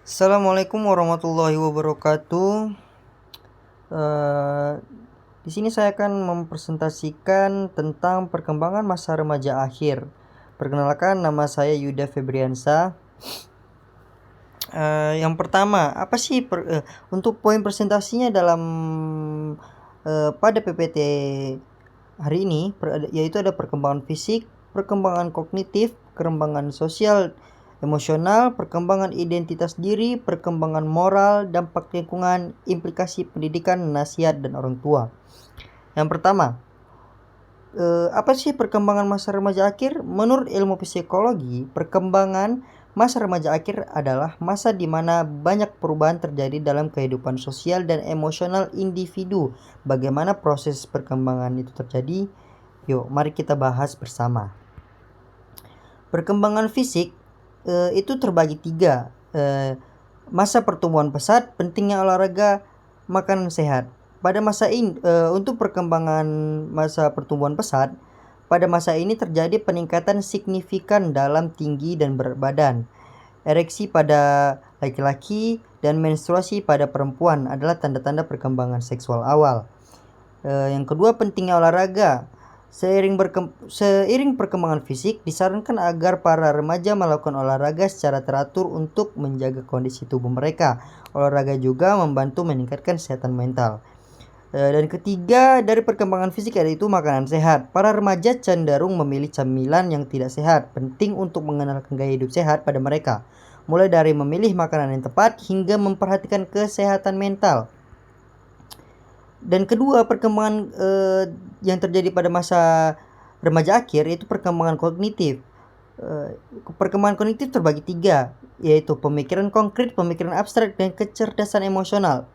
Assalamualaikum warahmatullahi wabarakatuh. Eh, di sini saya akan mempresentasikan tentang perkembangan masa remaja akhir. Perkenalkan, nama saya Yuda Febriansa. Yang pertama, apa sih untuk poin presentasinya dalam pada PPT hari ini, yaitu ada perkembangan fisik, perkembangan kognitif, perkembangan sosial, emosional, perkembangan identitas diri, perkembangan moral, dampak lingkungan, implikasi pendidikan, nasihat, dan orang tua. Yang pertama, apa sih perkembangan masa remaja akhir? Menurut ilmu psikologi, perkembangan masa remaja akhir adalah masa di mana banyak perubahan terjadi dalam kehidupan sosial dan emosional individu. Bagaimana proses perkembangan itu terjadi? Yuk, mari kita bahas bersama. Perkembangan fisik itu terbagi tiga. Masa pertumbuhan pesat, pentingnya olahraga, makanan sehat. Pada masa ini, untuk perkembangan masa pertumbuhan pesat, pada masa ini terjadi peningkatan signifikan dalam tinggi dan berat badan. Ereksi pada laki-laki dan menstruasi pada perempuan adalah tanda-tanda perkembangan seksual awal. Yang kedua, pentingnya olahraga. Seiring perkembangan fisik, disarankan agar para remaja melakukan olahraga secara teratur untuk menjaga kondisi tubuh mereka. Olahraga juga membantu meningkatkan kesehatan mental. Dan ketiga, dari perkembangan fisik yaitu makanan sehat. Para remaja cenderung memilih camilan yang tidak sehat. Penting untuk mengenalkan gaya hidup sehat pada mereka, mulai dari memilih makanan yang tepat hingga memperhatikan kesehatan mental. Dan kedua, perkembangan yang terjadi pada masa remaja akhir yaitu perkembangan kognitif. Perkembangan kognitif terbagi tiga, yaitu pemikiran konkret, pemikiran abstrak, dan kecerdasan emosional.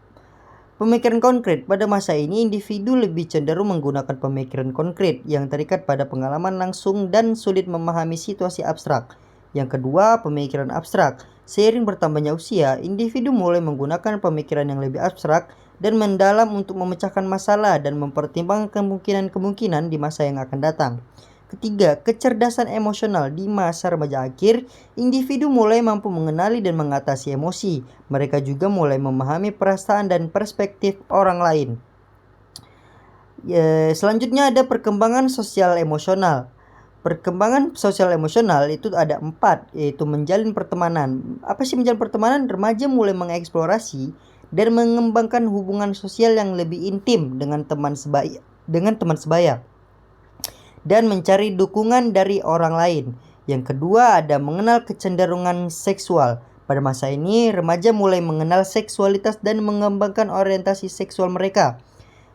Pemikiran konkret, pada masa ini individu lebih cenderung menggunakan pemikiran konkret yang terikat pada pengalaman langsung dan sulit memahami situasi abstrak. Yang kedua, pemikiran abstrak. Seiring bertambahnya usia, individu mulai menggunakan pemikiran yang lebih abstrak dan mendalam untuk memecahkan masalah dan mempertimbangkan kemungkinan-kemungkinan di masa yang akan datang. Ketiga, kecerdasan emosional. Di masa remaja akhir, individu mulai mampu mengenali dan mengatasi emosi. Mereka juga mulai memahami perasaan dan perspektif orang lain. Selanjutnya ada perkembangan sosial emosional. Perkembangan sosial emosional itu ada 4, yaitu menjalin pertemanan. Apa sih menjalin pertemanan? Remaja mulai mengeksplorasi dan mengembangkan hubungan sosial yang lebih intim dengan teman sebaya dan mencari dukungan dari orang lain. Yang kedua ada mengenal kecenderungan seksual. Pada masa ini, remaja mulai mengenal seksualitas dan mengembangkan orientasi seksual mereka.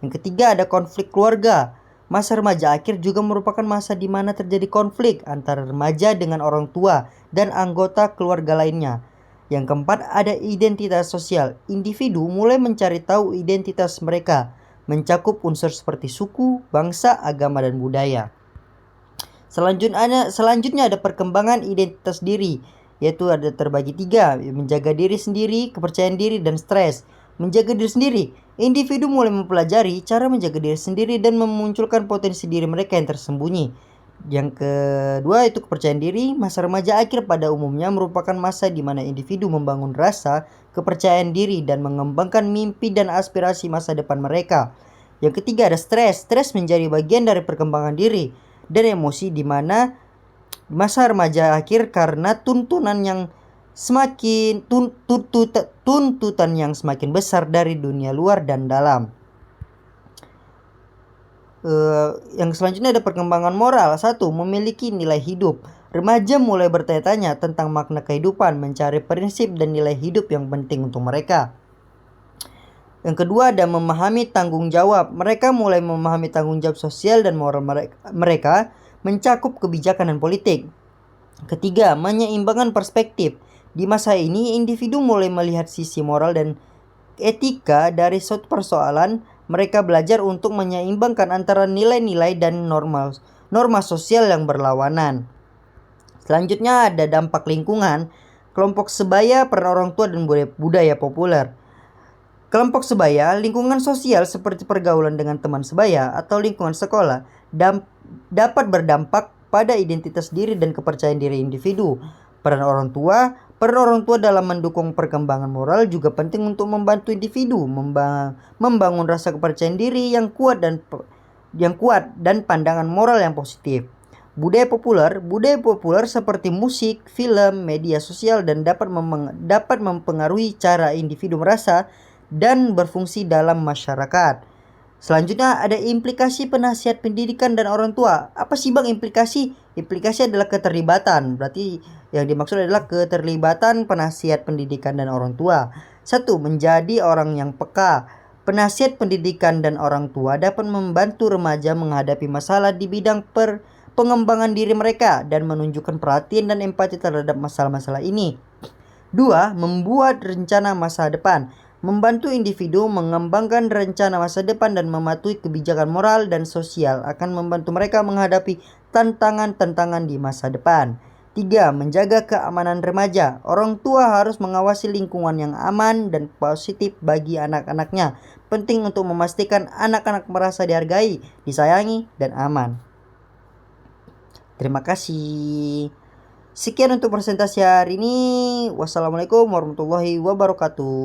Yang ketiga ada konflik keluarga. Masa remaja akhir juga merupakan masa di mana terjadi konflik antara remaja dengan orang tua dan anggota keluarga lainnya. Yang keempat ada identitas sosial. Individu mulai mencari tahu identitas mereka, mencakup unsur seperti suku, bangsa, agama, dan budaya. Selanjutnya ada perkembangan identitas diri, yaitu ada terbagi tiga, menjaga diri sendiri, kepercayaan diri, dan stres. Menjaga diri sendiri, individu mulai mempelajari cara menjaga diri sendiri dan memunculkan potensi diri mereka yang tersembunyi. Yang kedua itu kepercayaan diri. Masa remaja akhir pada umumnya merupakan masa di mana individu membangun rasa kepercayaan diri dan mengembangkan mimpi dan aspirasi masa depan mereka. Yang ketiga ada stres. Stres menjadi bagian dari perkembangan diri dan emosi di mana masa remaja akhir karena tuntunan yang semakin besar dari dunia luar dan dalam. Yang selanjutnya ada perkembangan moral. 1. Memiliki nilai hidup. Remaja mulai bertanya-tanya tentang makna kehidupan, mencari prinsip dan nilai hidup yang penting untuk mereka. Yang kedua ada memahami tanggung jawab. Mereka mulai memahami tanggung jawab sosial dan moral mereka mencakup kebijakan dan politik. Ketiga, menyeimbangkan perspektif. Di masa ini, individu mulai melihat sisi moral dan etika dari suatu persoalan. Mereka belajar untuk menyeimbangkan antara nilai-nilai dan norma sosial yang berlawanan. Selanjutnya ada dampak lingkungan. Kelompok sebaya, peran orang tua, dan budaya populer. Kelompok sebaya, lingkungan sosial seperti pergaulan dengan teman sebaya atau lingkungan sekolah dapat berdampak pada identitas diri dan kepercayaan diri individu. Peran orang tua dalam mendukung perkembangan moral juga penting untuk membantu individu membangun rasa kepercayaan diri yang kuat dan pandangan moral yang positif. Budaya populer seperti musik, film, media sosial dan dapat mempengaruhi cara individu merasa dan berfungsi dalam masyarakat. Selanjutnya ada implikasi penasihat pendidikan dan orang tua. Apa sih Bang implikasi? Implikasi adalah keterlibatan. Berarti yang dimaksud adalah keterlibatan penasihat pendidikan dan orang tua. 1. Menjadi orang yang peka. Penasihat pendidikan dan orang tua dapat membantu remaja menghadapi masalah di bidang pengembangan diri mereka dan menunjukkan perhatian dan empati terhadap masalah-masalah ini. 2. Membuat rencana masa depan. Membantu individu mengembangkan rencana masa depan dan mematuhi kebijakan moral dan sosial akan membantu mereka menghadapi tantangan-tantangan di masa depan. 3. Menjaga keamanan remaja. Orang tua harus mengawasi lingkungan yang aman dan positif bagi anak-anaknya. Penting untuk memastikan anak-anak merasa dihargai, disayangi, dan aman. Terima kasih. Sekian untuk presentasi hari ini. Wassalamualaikum warahmatullahi wabarakatuh.